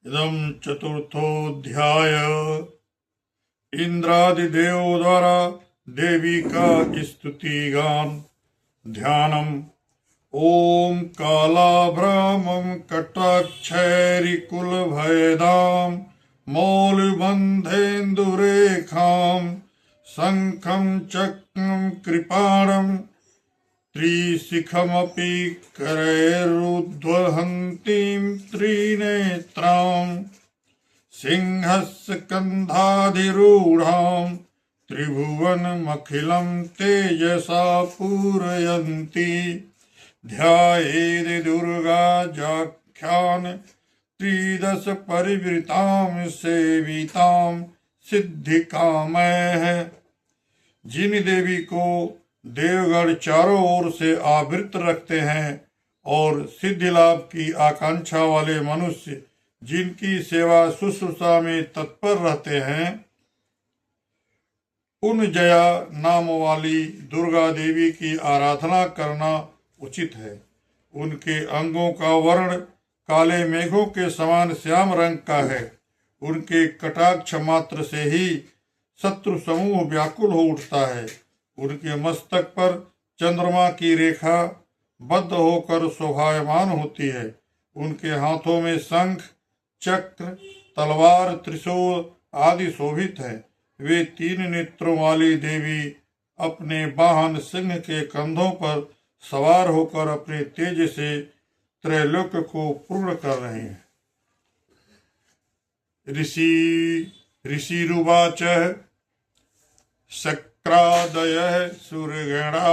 इदं चतुर्थोऽध्याय। इंद्रादिदेव द्वारा देवी का स्तुति गान। ध्यानम्। ओम कालाभ्रामं कटाक्षैरिकुलभयदां मौलिबन्धेन्दुरेखां शङ्खं चक्रं कृपाणं त्रिशिखमपि करैरुद्वहन्तीं त्रिनेत्रां सिंहस्य स्कन्धाधिरूढां त्रिभुवनमखिलं तेजसा पूरयन्ती ध्यायेत् दुर्गा जाख्यान त्रिदश परिवृतां सेवितां सिद्धिकामैः। जिन देवी को देवगण चारों ओर से आवृत रखते हैं और सिद्धि लाभ की आकांक्षा वाले मनुष्य जिनकी सेवा शुश्रूषा में तत्पर रहते हैं, उन जया नाम वाली दुर्गा देवी की आराधना करना उचित है। उनके अंगों का वर्ण काले मेघों के समान श्याम रंग का है। उनके कटाक्ष मात्र से ही शत्रु समूह व्याकुल हो उठता है। उनके मस्तक पर चंद्रमा की रेखा बद्ध होकर शोभायमान होती है। उनके हाथों में शंख, चक्र, तलवार, त्रिशूल आदि शोभित है। वे 3 नेत्रों वाली देवी अपने वाहन सिंह के कंधों पर सवार होकर अपने तेज से त्रैलोक्य को पूर्ण कर रहे हैं। ऋषिरुवाच शक्रादयः सुरगणा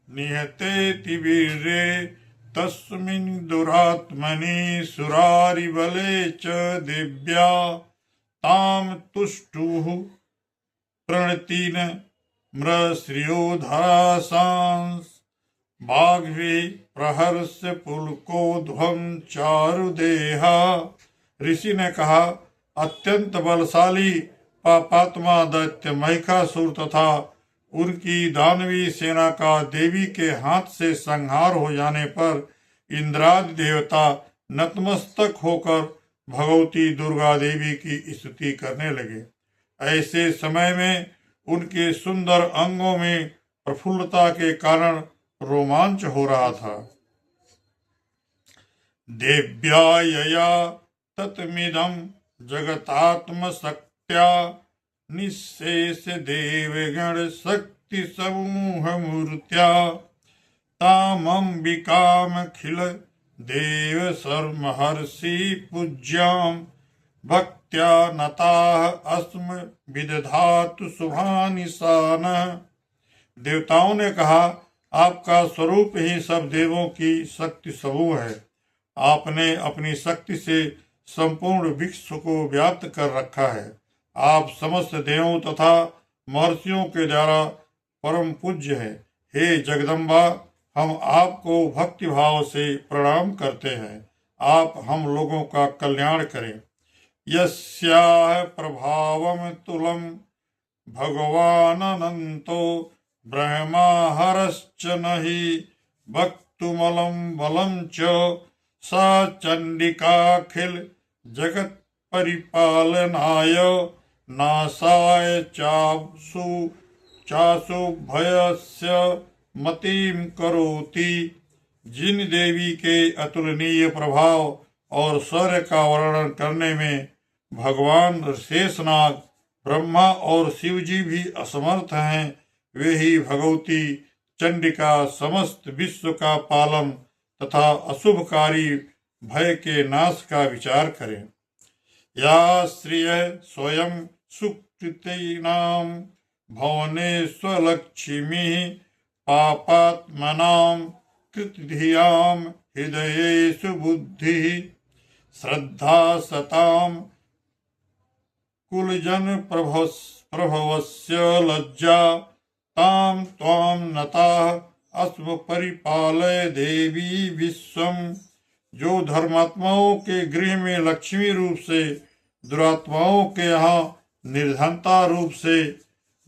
निहतेति वीर्ये तस्मिन् दुरात्मनि सुरारिबले च दिव्या तां तुष्टुः प्रणतीन् मृश्रियोधरासांस् बाग्भिः प्रहर्ष्य पुलकोध्वं चारुदेहा। ऋषि ने कहा, अत्यंत बलशाली पापात्मा दैत्य महिषासुर तथा उनकी दानवी सेना का देवी के हाथ से संहार हो जाने पर इंद्रादि देवता नतमस्तक होकर भगवती दुर्गा देवी की स्तुति करने लगे। ऐसे समय में उनके सुंदर अंगों में प्रफुल्लता के कारण रोमांच हो रहा था। देव्या यया तत्मिदं जगतात्म शक्त्या निःशेष देवगण शक्ति समूह मूर्त्या तामंबिकामखिल देव सर्वमहर्षि पूज्यां भक्त्या नताः अस्म विदधातु शुभानि सानः। देवताओं ने कहा, आपका स्वरूप ही सब देवों की शक्ति समूह है। आपने अपनी शक्ति से संपूर्ण विश्व को व्याप्त कर रखा है। आप समस्त देवों तथा महर्षियों के द्वारा परम पूज्य है। हे जगदम्बा, हम आपको भक्ति भाव से प्रणाम करते हैं। आप हम लोगों का कल्याण करें। यस्याः प्रभावं तुलं भगवान् अनंतो ब्रह्माहरश्च नहि वक्तुमलं बलं च सा चंडिकाखिल जगत परिपालनाय नाशाय चासु भयस्य मतिं करोति। जिन देवी के अतुलनीय प्रभाव और शौर्य का वर्णन करने में भगवान शेषनाग, ब्रह्मा और शिव जी भी असमर्थ हैं, वे ही भगवती चंडिका समस्त विश्व का पालन तथा अशुभकारी भय के नाश का विचार करें। या श्रिय स्वयं सुकृतीनां भवने स्वलक्ष्मी पापात्मनां कृतधियां हृदयेषु बुद्धिः श्रद्धा सतां कुलजन प्रभवस्य लज्जा तां त्वां नताः अस्म परिपालय देवी विश्वम। जो धर्मात्माओं के गृह में लक्ष्मी रूप से, दुरात्माओं के यहाँ निर्धनता रूप से,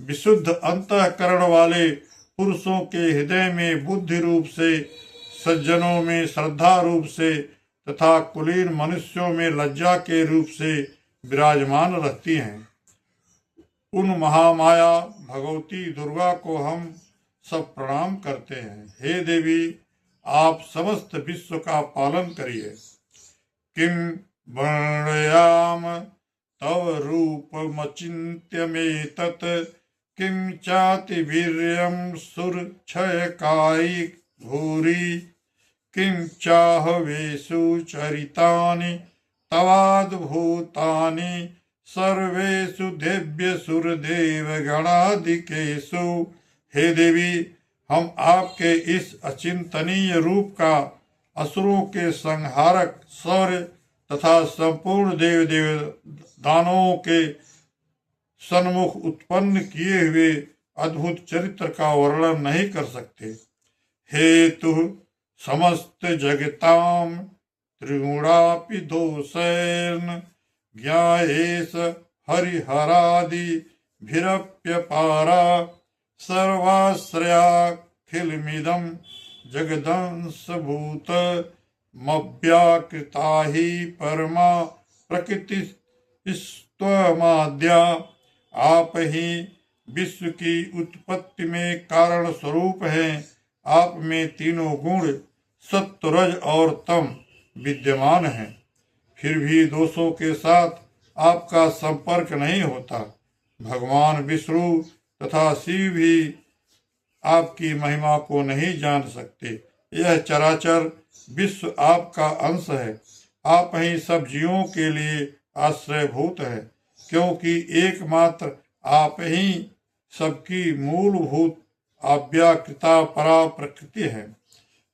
विशुद्ध अंतःकरण वाले पुरुषों के हृदय में बुद्धि रूप से, सज्जनों में श्रद्धा रूप से तथा कुलीन मनुष्यों में लज्जा के रूप से विराजमान रहती हैं। उन महामाया भगवती दुर्गा को हम सब प्रणाम करते हैं। हे देवी, आप समस्त विश्व का पालन करिए। किम वर्णयाम तव रूपमचिन्त्यमेतत् किं चाति वीर्यं सुरक्षयकायि भूरि किं चाहवेषु चरितानि तवाद्भूतानि सर्वेषु देव्यसुरदेवगणादिकेषु। हे देवी, हम आपके इस अचिंतनीय रूप का असुरों के संहारक शौर्य तथा संपूर्ण देव दानवों के सन्मुख उत्पन्न किए हुए अद्भुत चरित्र का वर्णन नहीं कर सकते। हेतु समस्त जगताम त्रिगुणापि दोषैर्न ज्ञायेश हरिहरादि भिरप्यपारा सर्वाश्रयाखिलमिदं जगदंशभूत मव्याकृता ही परमा प्रकृति स्वमाद्या। आप ही विश्व की उत्पत्ति में कारण स्वरूप हैं। आप में तीनों गुण सत्व, रज और तम विद्यमान हैं, फिर भी दोषों के साथ आपका संपर्क नहीं होता। भगवान विष्णु तथा शिव भी आपकी महिमा को नहीं जान सकते। यह चराचर विश्व आपका अंश है। आप ही सब जीवों के लिए आश्रयभूत है, क्योंकि एकमात्र आप ही सबकी मूलभूत अव्याकृता परा प्रकृति है।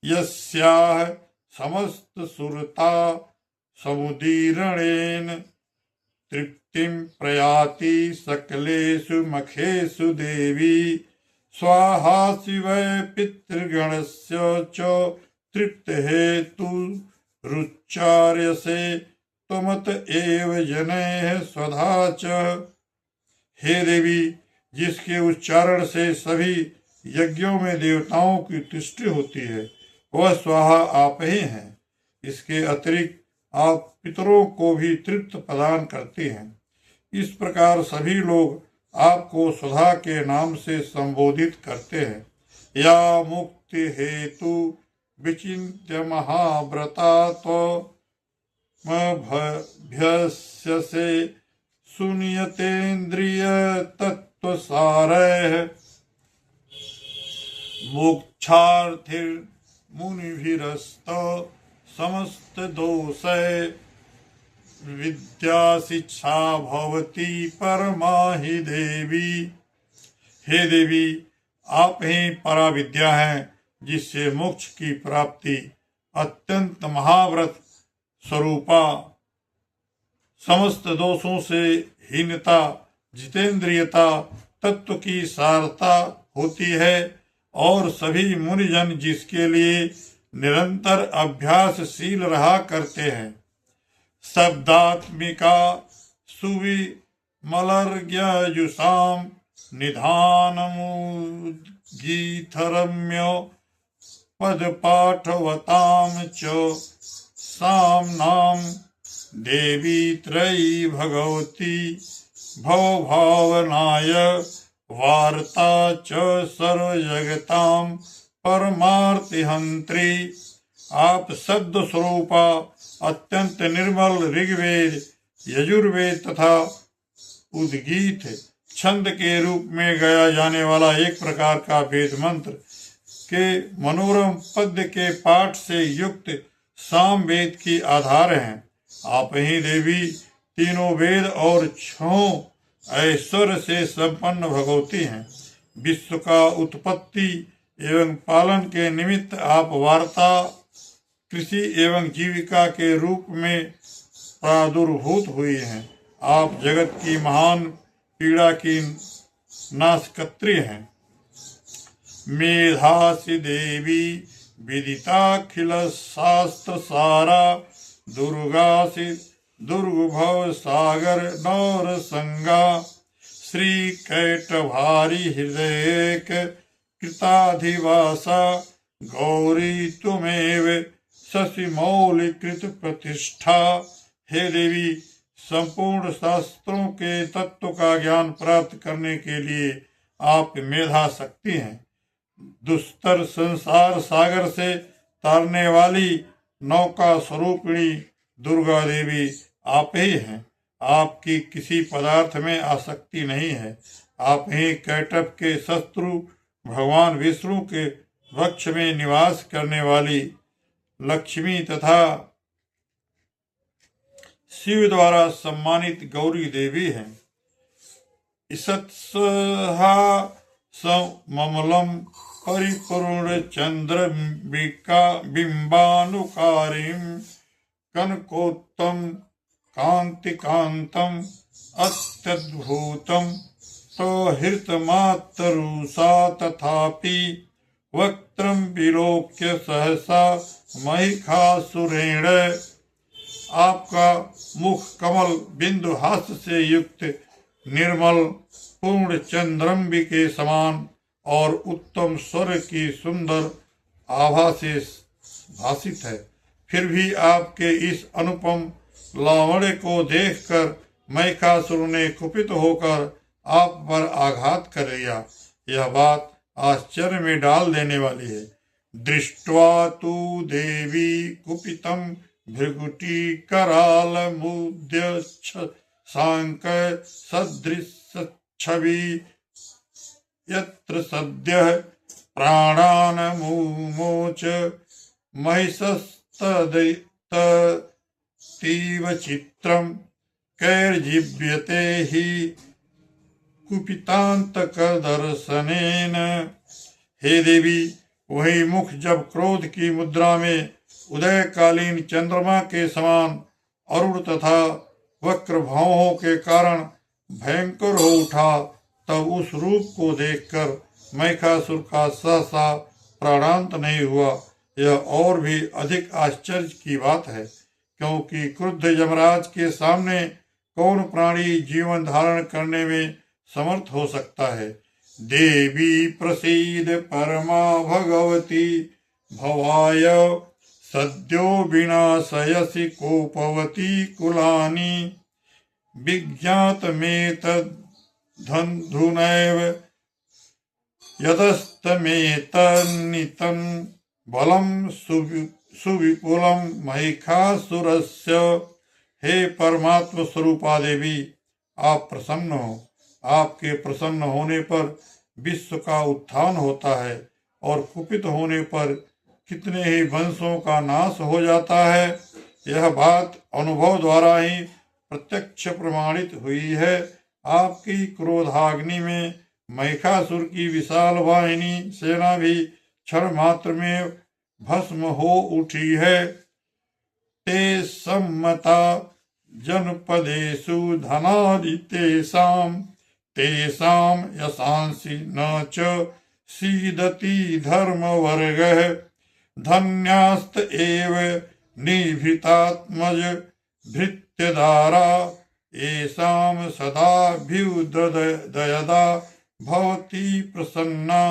यस्याह समस्त सुरता समुदीरणेन तृप्तिं प्रयाति सकलेषु मखेषु देवी स्वाहा शिवै पितृगणस्य च तृप्त हेतु रुच्चार्यसे त्वमत एव जनैः स्वधा च। हे देवी, जिसके उच्चारण से सभी यज्ञों में देवताओं की तुष्टि होती है, वह स्वाहा आप ही हैं। इसके अतिरिक्त आप पितरों को भी तृप्त प्रदान करती हैं। इस प्रकार सभी लोग आपको सुधा के नाम से संबोधित करते हैं। या मुक्ति हेतु विचिन्त्य महाव्रता त्वमभ्यस्यसे सुनियतेन्द्रिय तत्व सारः मोक्षार्थिर्मुनिभिरस्त समस्त दोषै विद्या शिक्षा भवती परमा ही देवी। हे देवी, आप ही परा विद्या हैं, जिससे मोक्ष की प्राप्ति अत्यंत महाव्रत स्वरूपा, समस्त दोषों से हीनता, जितेंद्रियता, तत्व की सारता होती है और सभी मुनिजन जिसके लिए निरंतर अभ्यासशील रहा करते हैं। शब्दात्मिका सुविमलर्ग्यजुषां निधानमुद्गीतरम्यो पदपाठवतां च साम्नां देवी त्रयी भगवती भवभावनाय वार्ता च सर्वजगतां परमार्तिहंत्री। आप शब्द स्वरूपा अत्यंत निर्मल ऋग्वेद, यजुर्वेद तथा उद्गीत छंद के रूप में गाया जाने वाला एक प्रकार का वेद मंत्र के मनोरम पद्य के पाठ से युक्त साम वेद की आधार हैं। आप ही देवी तीनों वेद और छहों ऐश्वर्य से संपन्न भगवती हैं। विश्व का उत्पत्ति एवं पालन के निमित्त आप वार्ता, कृषि एवं जीविका के रूप में प्रादुर्भूत हुई हैं। आप जगत की महान पीड़ा की नाशकत्री हैं। मेधासी देवी विदिताखिल शास्त्र सारा दुर्गासी दुर्गभव सागर नौर संगा श्री कैटभारी हृदय कृताधिवासा गौरी तुमेव शशि मौलिकृत प्रतिष्ठा। हे देवी, संपूर्ण शास्त्रों के तत्व का ज्ञान प्राप्त करने के लिए आप मेधा शक्ति हैं। दुस्तर संसार सागर से तारने वाली नौका स्वरूपिणी दुर्गा देवी आप ही हैं। आपकी किसी पदार्थ में आसक्ति नहीं है। आप ही कैटभ के शत्रु भगवान विष्णु के वक्ष में निवास करने वाली लक्ष्मी तथा शिव द्वारा सम्मानित गौरी देवी हैं। इसत्सहा सममलम परिपूर्ण चंद्र बिंबानुकारिम कनकोत्तम कांतिकांतम अत्यद्भुतम सौहृतमातरुषा तथापि वक्त्रम विलोक्य सहसा महिषासुरेण। आपका मुख कमल बिंदु हास्य से युक्त निर्मल पूर्ण चंद्रम्बी के समान और उत्तम स्वर की सुंदर आभा से भासित है। फिर भी आपके इस अनुपम लावण्य को देखकर महिषासुर ने कुपित होकर आप पर आघात कर लिया। यह बात आश्चर्य में डाल देने वाली है। दृष्ट्वा तु देवी कुपितम भृगुटी कराल मुद्य सांक सदृश छवि यत्र सद्य प्राणान मुमोच महिषस्तदैव चित्रम कैर्जीव्यते ही कुपितांतक दर्शनेन। हे देवी, वही मुख जब क्रोध की मुद्रा में उदयकालीन चंद्रमा के समान अरुण तथा वक्र भावों के कारण भयंकर हो उठा, तब उस रूप को देखकर महिषासुर का सहसा प्राणांत नहीं हुआ। यह और भी अधिक आश्चर्य की बात है, क्योंकि क्रुद्ध यमराज के सामने कौन प्राणी जीवन धारण करने में समर्थ हो सकता है। देवी प्रसीद परमा भगवती भवाय सद्यो विनाशयसि कोपवती कुलानि विज्ञातमेतद्धन्धुनैव यतस्तमेतन्नितं बलं सुविपुलं महिषासुरस्य। हे परमात्म स्वरूपा देवी, आप प्रसन्न हो। आपके प्रसन्न होने पर विश्व का उत्थान होता है और कुपित होने पर कितने ही वंशों का नाश हो जाता है। यह बात अनुभव द्वारा ही प्रत्यक्ष प्रमाणित हुई है। आपकी क्रोधाग्नि में महिषासुर की विशाल वाहिनी सेना भी क्षण मात्र में भस्म हो उठी है। ते सम्मता जनपदेषु धनादि तेषां यशांसि न च सीदति धर्मवर्गः धन्यास्त एव निभृतात्मज भृत्यदारा येषां सदाभ्युदयदा भवती प्रसन्ना।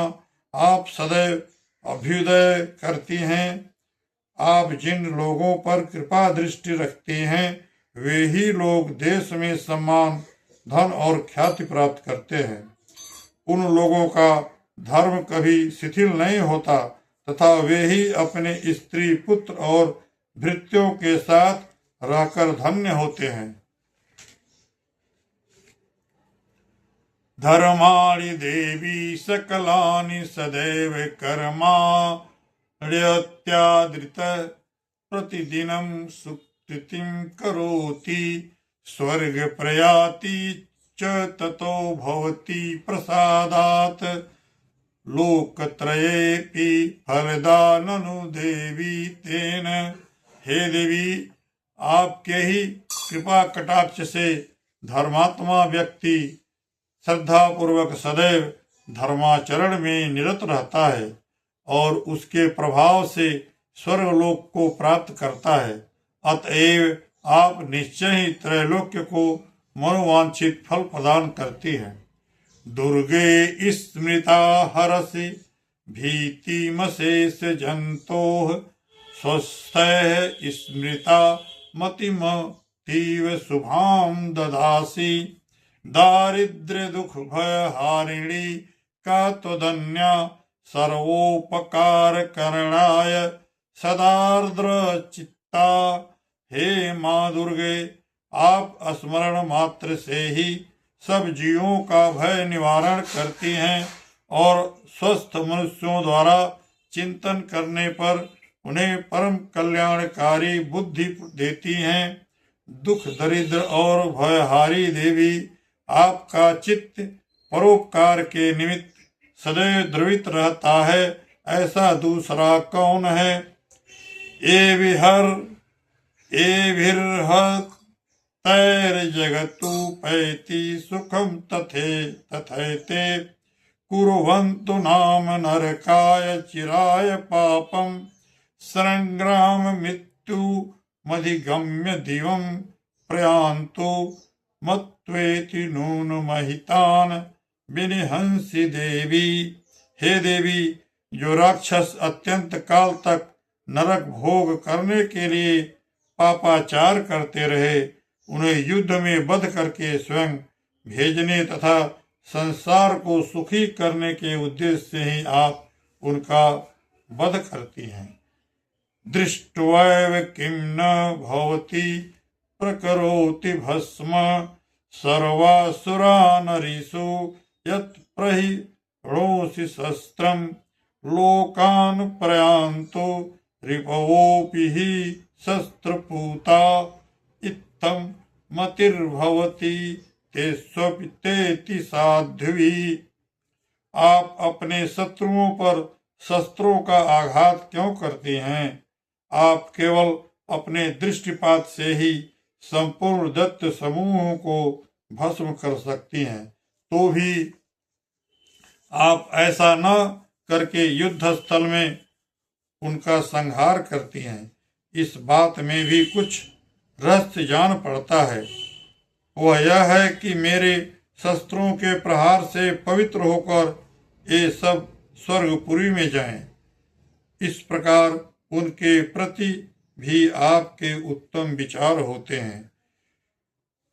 आप सदैव अभ्युदय करती हैं। आप जिन लोगों पर कृपा दृष्टि रखते हैं वे ही लोग देश में सम्मान, धन और ख्याति प्राप्त करते हैं। उन लोगों का धर्म कभी शिथिल नहीं होता तथा वे ही अपने स्त्री, पुत्र और भृत्यों के साथ रहकर धन्य होते हैं। धर्माणि देवी सकलानि सदैव कर्माण्यत्यादृत प्रतिदिनं सुकृतिं करोति स्वर्ग प्रयाति च ततो भवति प्रसादात् लोकत्रयेऽपि फलदा ननु देवी तेन। हे देवी, आपके ही कृपा कटाक्ष से धर्मात्मा व्यक्ति श्रद्धा पूर्वक सदैव धर्माचरण में निरत रहता है और उसके प्रभाव से स्वर्गलोक को प्राप्त करता है। अतएव आप निश्चय ही त्रैलोक्य को मनोवांछित फल प्रदान करती हैं। दुर्गे स्मृता हरसि भीतिमशेष जंतोः स्वस्थैः स्मृता मतिमतीव शुभां ददासि दारिद्र्य दुख भय हारिणी का त्वदन्या सर्वोपकार करणाय सदार्द्र चित्ता। हे माँ दुर्गे, आप स्मरण मात्र से ही सब जीवों का भय निवारण करती हैं और स्वस्थ मनुष्यों द्वारा चिंतन करने पर उन्हें परम कल्याणकारी बुद्धि देती हैं। दुख दरिद्र और भयहारी देवी, आपका चित्त परोपकार के निमित्त सदैव द्रवित रहता है, ऐसा दूसरा कौन है। तैर्जगतुपैति सुखम तथैते कुर्वन्तु नाम नरकाय चिराय पापम संग्राम मृत्यु मधिगम्य दिवम प्रयान्तु मत्वेति नून महितान विनिहंसि देवी। हे देवी, जो राक्षस अत्यंत काल तक नरक भोग करने के लिए पापाचार करते रहे, उन्हें युद्ध में वध करके स्वयं भेजने तथा संसार को सुखी करने के उद्देश्य से ही आप उनका वध करती हैं। दृष्ट्वैव किं न भवति प्रकरोति भस्म सर्वासुरा नरीषु यत् प्रहिणोषि शस्त्रं लोकान् प्रयान्तो रिपवोऽपि हि शस्त्रपूता इत्थं मतिर्भवति तेष्वपि साध्वी। आप अपने शत्रुओं पर शस्त्रों का आघात क्यों करते हैं? आप केवल अपने दृष्टिपात से ही संपूर्ण दैत्य समूहों को भस्म कर सकती हैं, तो भी आप ऐसा न करके युद्ध स्थल में उनका संहार करती हैं। इस बात में भी कुछ रहस्य जान पड़ता है। वह यह है कि मेरे शस्त्रों के प्रहार से पवित्र होकर ये सब स्वर्गपुरी में जाएं। इस प्रकार उनके प्रति भी आपके उत्तम विचार होते हैं।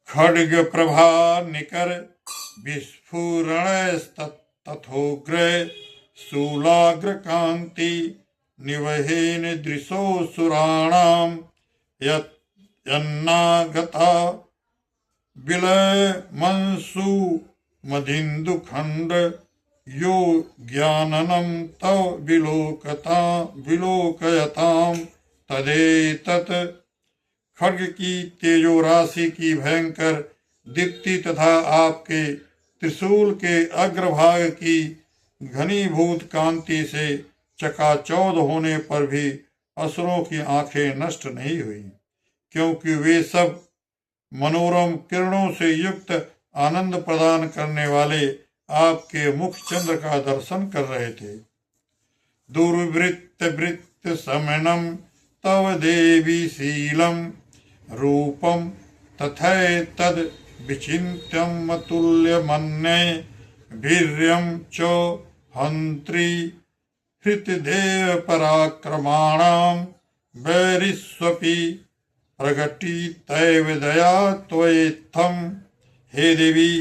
खड्ग प्रभा निकर विस्फुरण तथोग्र शूलाग्र कांति निवहेन दृशो सुराणाम यन्नागता विलय मनसु मदिन्दु खंड यो ज्ञाननम तव विलोकयताम तदेतत्। खड्ग की तेजो राशि की भयंकर दीप्ति तथा आपके त्रिशूल के अग्रभाग की घनीभूत कांति से चकाचौंध होने पर भी असुरों की आंखें नष्ट नहीं हुई, क्योंकि वे सब मनोरम किरणों से युक्त आनंद प्रदान करने वाले आपके मुख चंद्र का दर्शन कर रहे थे। दुर्वृत्त वृत्त समनम तव देवी शीलम रूपम तथैतद् विचिन्त्यम अतुल्य मन्ये वीर्यं च हंत्री हृतदेव पराक्रमाणां वैरिष्वपि प्रगटितैव दया त्वयेत्थम्। हे देवी,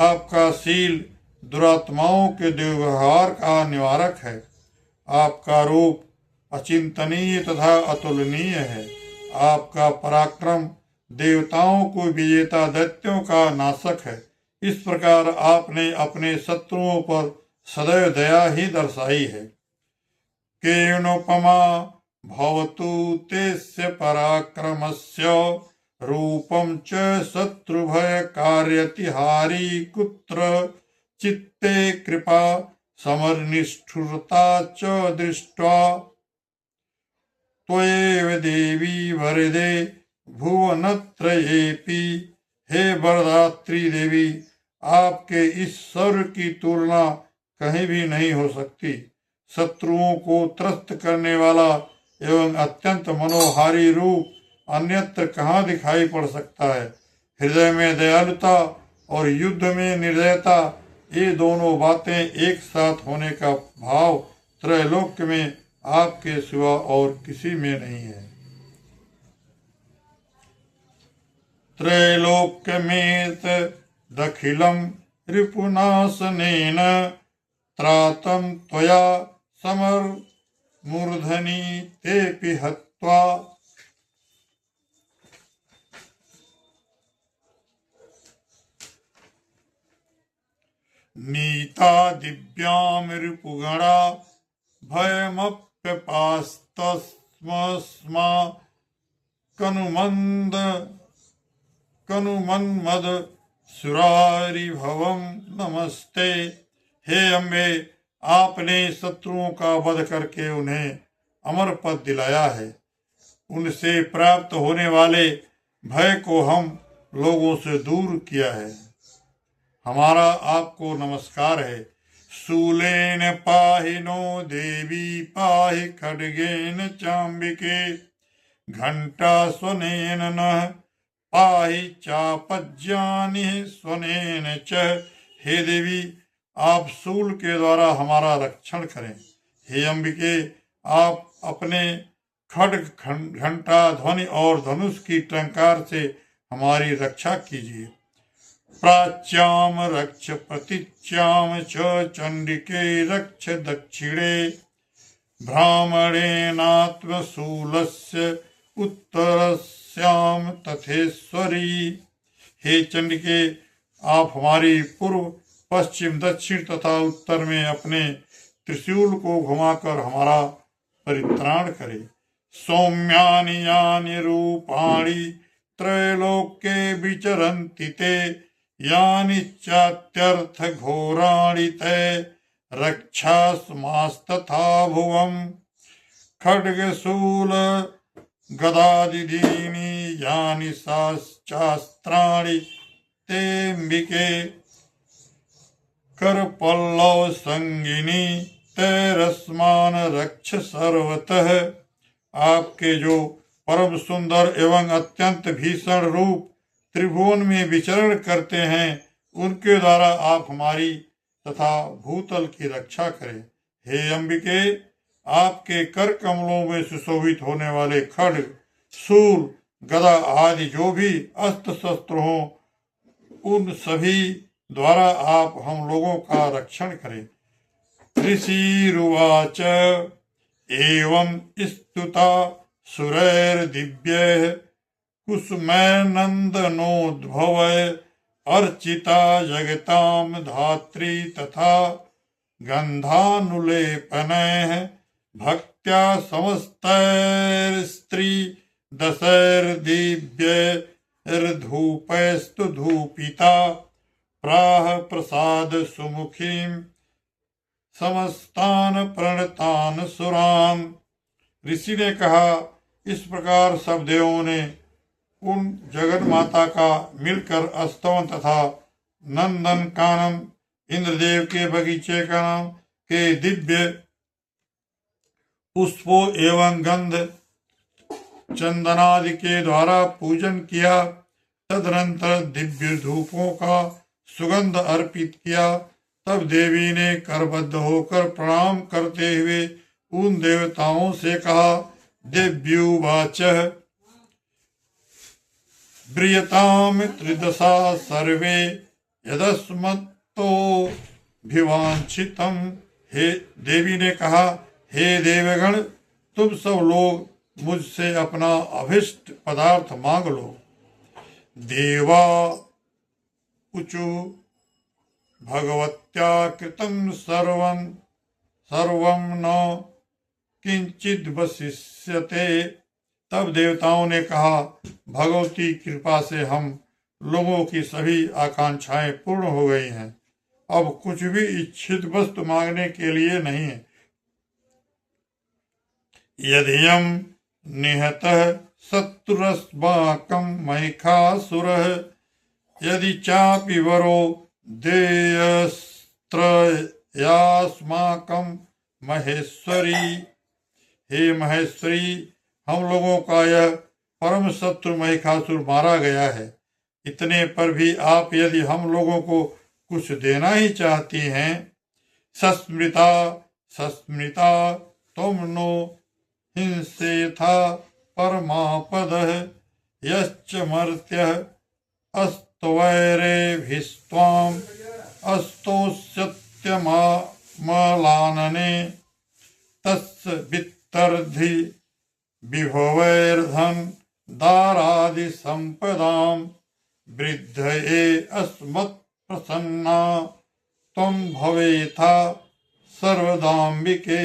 आपका शील दुरात्माओं के दुर्व्यवहार का निवारक है। आपका रूप अचिंतनीय तथा अतुलनीय है। आपका पराक्रम देवताओं को विजेता दैत्यों का नाशक है। इस प्रकार आपने अपने शत्रुओं पर सदैव दया ही दर्शाई है। केनोपमा भवतु तेस्य पराक्रमस्य रूपं च शत्रुभय कार्यतिहारी कुत्र चित्ते कृपा समरनिष्ठुरता च दृष्ट्वा त्वयैव देवी वरदे भुवनत्रयेऽपि। हे वरदात्री देवी, आपके इस शौर्य की तुलना कहीं भी नहीं हो सकती। शत्रुओं को त्रस्त करने वाला एवं अत्यंत मनोहारी रूप अन्यत्र कहाँ दिखाई पड़ सकता है। हृदय में दयालुता और युद्ध में निर्दयता, ये दोनों बातें एक साथ होने का भाव त्रैलोक्य में आपके सिवा और किसी में नहीं है। त्रैलोक्यमेत दखिलम रिपुनाशनेन त्रातं त्वया समर मूर्धनि तेऽपि हत्वा। नीता दिव्यां रिपुगणा भयमप्यपास्तस्मस्मा कनुमन्मद सुरारिभवं नमस्ते। हे अम्बे, आपने शत्रुओं का वध करके उन्हें अमर पद दिलाया है। उनसे प्राप्त होने वाले भय को हम लोगों से दूर किया है। हमारा आपको नमस्कार है। शूलेन पाहि नो देवी पाहि खड्गेन चाम्बिके घंटा स्वनेन नः पाहि चापज्यानि स्वनेन च। हे देवी, आप शूल के द्वारा हमारा रक्षण करें। हे अंबिके, आप अपने खड्ग, घंटा, ध्वनि और धनुष की टंकार से हमारी रक्षा कीजिए। प्राच्याम रक्ष प्रतीच्याम च चंडिके रक्ष दक्षिणे ब्राह्मणेनात्मशूलस्य उत्तरस्याम तथेश्वरी। हे चंडिके, आप हमारी पूर्व, पश्चिम, दक्षिण तथा उत्तर में अपने त्रिशूल को घुमाकर हमारा परित्राण करे। सौम्यानि यानि रूपाणि त्रैलोक्ये विचरन्ति ते यानि चात्यर्थ घोराणि ते रक्षास्मास्तथा भुवम्। खड्गशूल गदादिदीनि यानि शास्त्राणि तेऽम्बिके करपल्लव संगिनी तैरस्मान रक्ष सर्वतः। आपके जो परम सुंदर एवं अत्यंत भीषण रूप त्रिभुवन में विचरण करते हैं, उनके द्वारा आप हमारी तथा भूतल की रक्षा करें। हे अंबिके, आपके कर कमलों में सुशोभित होने वाले खड्ग, शूल, गदा आदि जो भी अस्त्र शस्त्र हो, उन सभी द्वारा आप हम लोगों का रक्षण करें। ऋषिरुवाच एवं स्तुता सुरैर्दिव्यैः कुसुमैर्नन्दनोद्भवैः अर्चिता जगतां धात्री तथा गन्धानुलेपनैः भक्त्या समस्तैर्स्त्री दशैर्दिव्यैर्धूपैस्तु धूपिता प्राह प्रसाद सुमुखीं समस्तान प्रणतान सुरान। ऋषि ने कहा, इस प्रकार सब देवों ने उन जगन माता का मिलकर स्तवन तथा नंदन कानन, इंद्रदेव के बगीचे का नाम के दिव्य पुष्पों एवं गंध चंदनादि के द्वारा पूजन किया। तदनंतर दिव्य धूपों का सुगंध अर्पित किया। तब देवी ने करबद्ध होकर प्रणाम करते हुए उन देवताओं से कहा, देव्युवाच ब्रियताम त्रिदशा सर्वे यदस्मत्तो भिवांछितम। हे देवी ने कहा, हे देवगण, तुम सब लोग मुझसे अपना अभिष्ट पदार्थ मांग लो। देवा ऊचु भगवत्या कृतं सर्वं न किंचिद वशिष्यते। तब देवताओं ने कहा, भगवती कृपा से हम लोगों की सभी आकांक्षाएं पूर्ण हो गई हैं। अब कुछ भी इच्छित वस्तु मांगने के लिए नहीं है। यदियं निहतः शत्रुरस्माकं महिषासुरः यदि चापि वरो देयस्त्रयास्माकं महेश्वरी। हे महेश्वरी, हम लोगों का यह परम शत्रु महिषासुर मारा गया है। इतने पर भी आप यदि हम लोगों को कुछ देना ही चाहती हैं, सस्मृता तुम नो हिंसेथा परमापदः यश्च मर्त्यः अस्त्वैरेभिस्त्वाम् अस्तोष्यत्यमलानने तस्य वित्तर्धि विभवैर्धन दारादि संपदाम् वृद्धये अस्मत् प्रसन्ना त्वं भवेथा सर्वदाम्बिके।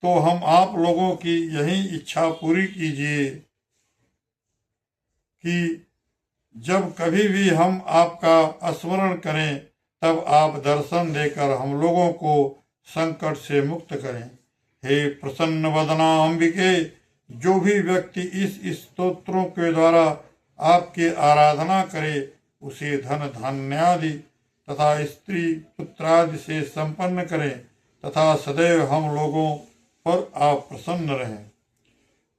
तो हम आप लोगों की यही इच्छा पूरी कीजिए कि जब कभी भी हम आपका स्मरण करें तब आप दर्शन देकर हम लोगों को संकट से मुक्त करें। हे प्रसन्न वदना अंबिके, जो भी व्यक्ति इस स्तोत्रों के द्वारा आपकी आराधना करे उसे धन धान्यादि तथा स्त्री पुत्रादि से संपन्न करें तथा सदैव हम लोगों पर आप प्रसन्न रहें।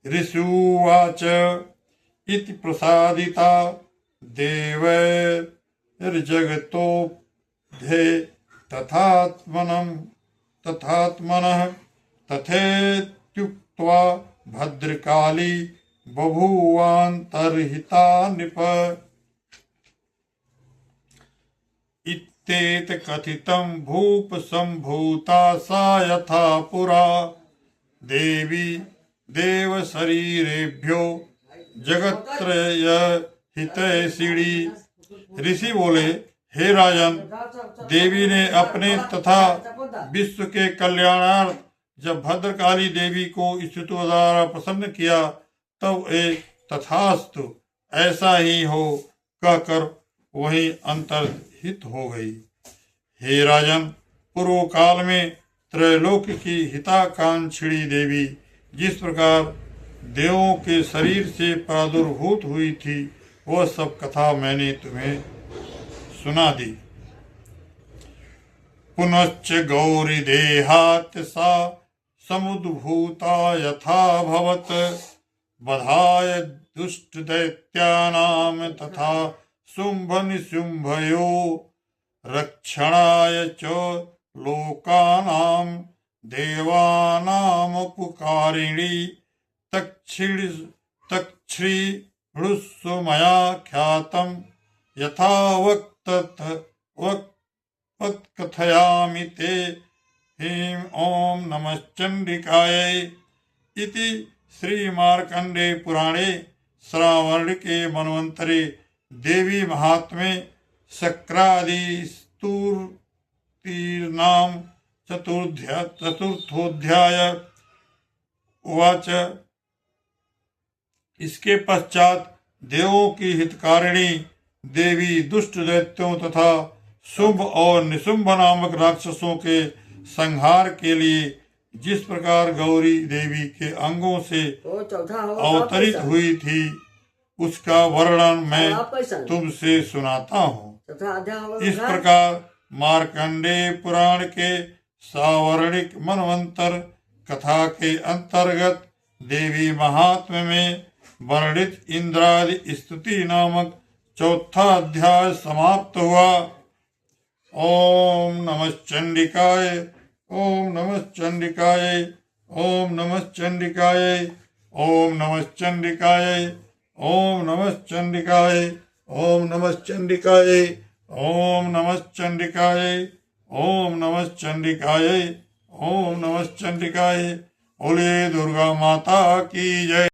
ऋषुवाच इति प्रसादिता देवैर्जगतोऽध्ये तथात्मनः तथेत्युक्त्वा भद्रकाली बभूवान्तर्हिता नृप। इत्येत कथितं भूप सम्भूता सा यथा पुरा देवी देव शरीरेभ्यो जगत्त्रय हितैषिणी। ऋषि बोले, हे राजन, देवी ने अपने तथा विश्व के कल्याणार्थ जब भद्रकाली देवी को स्तुतियों द्वारा प्रसन्न किया तब एक तथास्तु ऐसा ही हो कहकर वही अंतर्हित हो गई। हे राजन, पूर्व काल में त्रैलोक की हिताकांक्षिणी देवी जिस प्रकार देवों के शरीर से प्रादुर्भूत हुई थी वह सब कथा मैंने तुम्हें सुना दी। पुनश्च गौरी देहात् सा समुद्भूता यथा भवत् बधाय दुष्ट दैत्यानां तथा शुंभ निशुंभयो रक्षणाय च लोकानां देवानामुपकारिणी तच्छ्रीणुस्व मया ख्यातं यथा वक्कथयामि ते। ह्रीं ओं नमश्चंडिकायै इति श्री मार्कंडे पुराणे श्रावणिके मनवंतरे देवी महात्म्ये शक्रादि स्तुतीनां चतुर्थोध्याय उवाच। इसके पश्चात देवों की हितकारिणी देवी दुष्ट दैत्यों तथा शुंभ और निशुंभ नामक राक्षसों के संहार के लिए जिस प्रकार गौरी देवी के अंगों से अवतरित हुई थी उसका वर्णन मैं तुमसे सुनाता हूँ। इस प्रकार मार्कंडेय पुराण के सावर्णिक मनवंतर कथा के अंतर्गत देवी महात्म्य में वर्णित इंद्रादि स्तुति नामक चौथा अध्याय समाप्त हुआ। ओम नमः चंडिकाय, ओम नमः चंडिकाय, ओम नमः चंडिकाय, ओम नमः चंडिकाय, ओम नमः चंडिकाय, ओम नमः चंडिकाय, ओम नमः चंडिकाय, ओम नमः चंडिकाय, ओम नमः चंडिकाय। बोले दुर्गा माता की जय।